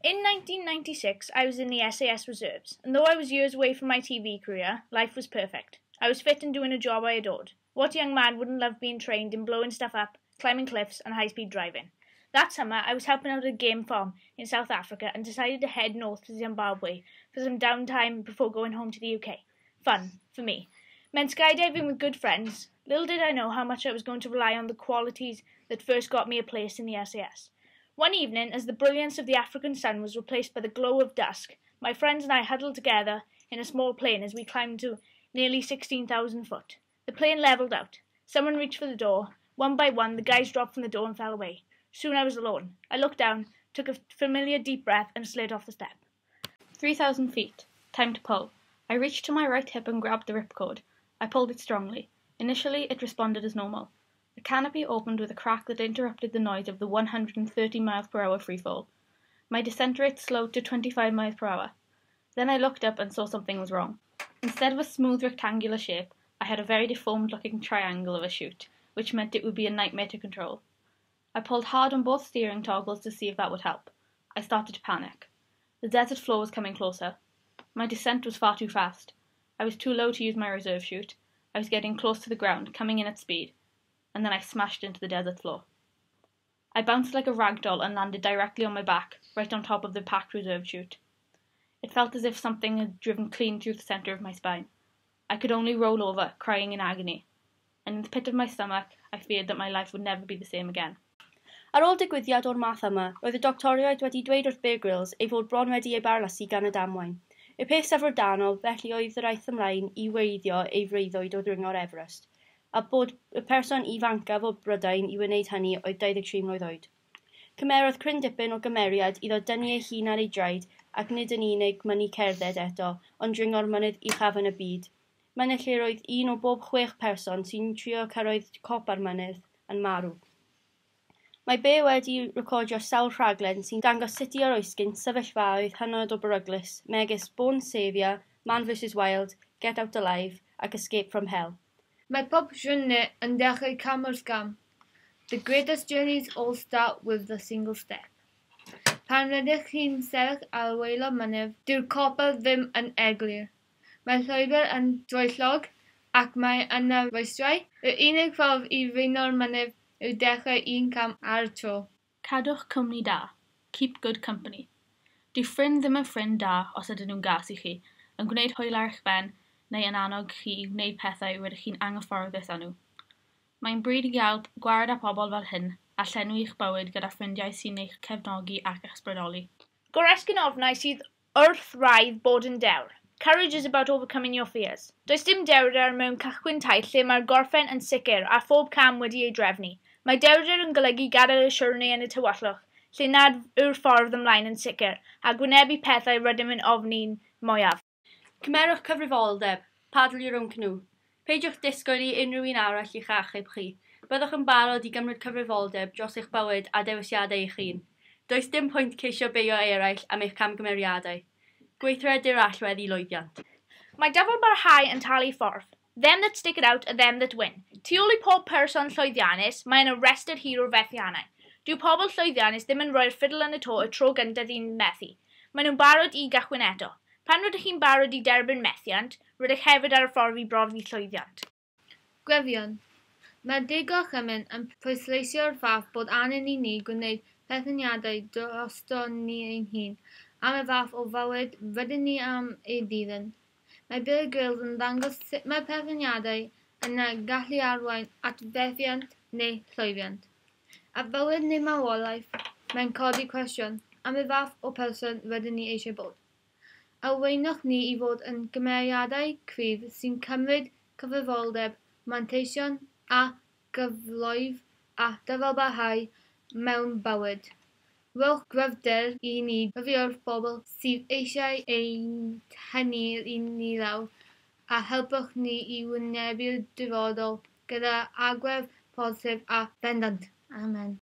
In 1996, I was in the SAS Reserves, and though I was years away from my TV career, life was perfect. I was fit and doing a job I adored. What young man wouldn't love being trained in blowing stuff up, climbing cliffs, and high-speed driving? That summer, I was helping out at a game farm in South Africa and decided to head north to Zimbabwe for some downtime before going home to the UK. Fun, for me. Meant skydiving with good friends. Little did I know how much I was going to rely on the qualities that first got me a place in the SAS. One evening, as the brilliance of the African sun was replaced by the glow of dusk, my friends and I huddled together in a small plane as we climbed to nearly 16,000 foot. The plane levelled out. Someone reached for the door. One by one, the guys dropped from the door and fell away. Soon I was alone. I looked down, took a familiar deep breath, and slid off the step. 3,000 feet. Time to pull. I reached to my right hip and grabbed the ripcord. I pulled it strongly. Initially, it responded as normal. The canopy opened with a crack that interrupted the noise of the 130 miles per hour freefall. My descent rate slowed to 25 miles per hour. Then I looked up and saw something was wrong. Instead of a smooth rectangular shape, I had a very deformed-looking triangle of a chute, which meant it would be a nightmare to control. I pulled hard on both steering toggles to see if that would help. I started to panic. The desert floor was coming closer. My descent was far too fast. I was too low to use my reserve chute. I was getting close to the ground, coming in at speed. And then I smashed into the desert floor. I bounced like a rag doll and landed directly on my back, right on top of the packed reserve chute. It felt as if something had driven clean through the centre of my spine. I could only roll over, crying in agony. And in the pit of my stomach, I feared that my life would never be the same again. Ar ôl digwyddiad o'r math yma, roedd y doctoriaid wedi dweud wrth Grylls ei fod bron wedi ei barlasu gan y damwain. Y peth syfrdanol, felly oedd yr aeth ymlaen I weiddio ei freuddwyd o ddringo'r Everest, a bod y person ifancaf o Brydain I wneud hynny oedd 23 mlwydd oed. Cymerodd cryn dipyn o gymeriad iddo dynnu ei hun ar ei draed ac nid yn unig mynnu cerdded eto, ond dringo'r mynydd uchaf yn y byd. Mynydd lle roedd un o bob 6 person sy'n trio cyrraedd cop ar mynydd yn marw. Mae be wedi recordio sawl rhaglen sy'n dangos sut I oroesgyn sefyllfaoedd hynod o beryglus, megis Born Saviour, Man vs Wild, Get Out Alive ac Escape from Hell. Mae pob siwrne yn dechrau cam o'r scam. The greatest journeys all start with the single step. Pan rydych chi'n sefyll ar waelod mynydd, dyw'r copper ddim yn eglir. Mae llwybr yn droellog ac mae yna rwystrau. Y unig ffordd I ddringo'r mynydd yw dechrau un cam ar y tro. Cadwch cwmni da. Keep good company. Dyw ffrind ddim yn ffrind da os ydyn nhw'n gas I chi, yn gwneud hwyl ar eich ben neu yn annog chi I wneud pethau rydych chi'n anghyfforddus â nhw. Mae'n bryd I gael gwared â pobl fel hyn a llenwi eich bywyd gyda ffrindiau sy'n eich cefnogi ac ysbrydoli. Goresgyn ofnau sydd wrth raidd bod yn dewr. Courage is about overcoming your fears. Does dim dewrder mewn cychwyn taith lle mae'r gorffen yn sicr a phob cam wedi ei drefnu. Mae dewrder yn golygu gadael y siwrne yn y tywallwch, lle nad yw'r ffordd ymlaen yn sicr, a gwynebu pethau rydym yn ofni'n mwyaf. Cymerwch cyfrifoldeb, padl I rownd cnw. Peidiwch disgwyl I unrhyw un arall i'ch achub chi. Byddwch yn barod I gymryd cyfrifoldeb dros eich bywyd a dewisiadau eich hun. Does dim pwynt ceisio beio eraill am eich camgymeriadau. Gweithredu'r allwedd I lwyddiant. Mae dyfal barhau yn talu ffordd. Them that stick it out are them that win. Tu ôl I pob person llwyddiannus, mae'n arrested hero fethiannau. Dyw pobl llwyddiannus ddim yn rhoi'r ffidl yn y to y tro gyntaf i'n methu. Maen nhw'n barod I gychwyn eto. Pan rydych chi'n barod I derbyn methiant, rydych hefyd ar y ffordd I brofi llwyddiant. Gwefio'n. Mae digo chymen yn pwysleisio'r fath bod angen I ni gwneud penderfyniadau drosto ni ein hun, am y fath o fywyd rydyn ni am ei ddilyn. Mae Bill Grylls yn dangos sut mae penderfyniadau yna gallu arwain at fethiant neu llwyddiant. A fywyd neu marwolaeth, mae'n codi cwestiwn am y fath o person rydyn ni eisiau bod. Arweinwch ni I fod yn gymeriadau cryf sy'n cymryd cyfrifoldeb, manteision a gyfloedd a dyfalbarhau mewn bywyd. Rhowch gryfder I ni wrth bobl sydd eisiau ein hynny I ni lawr a helpwch ni I wynebu'r dyfodol gyda agwedd posib a bendant. Amen.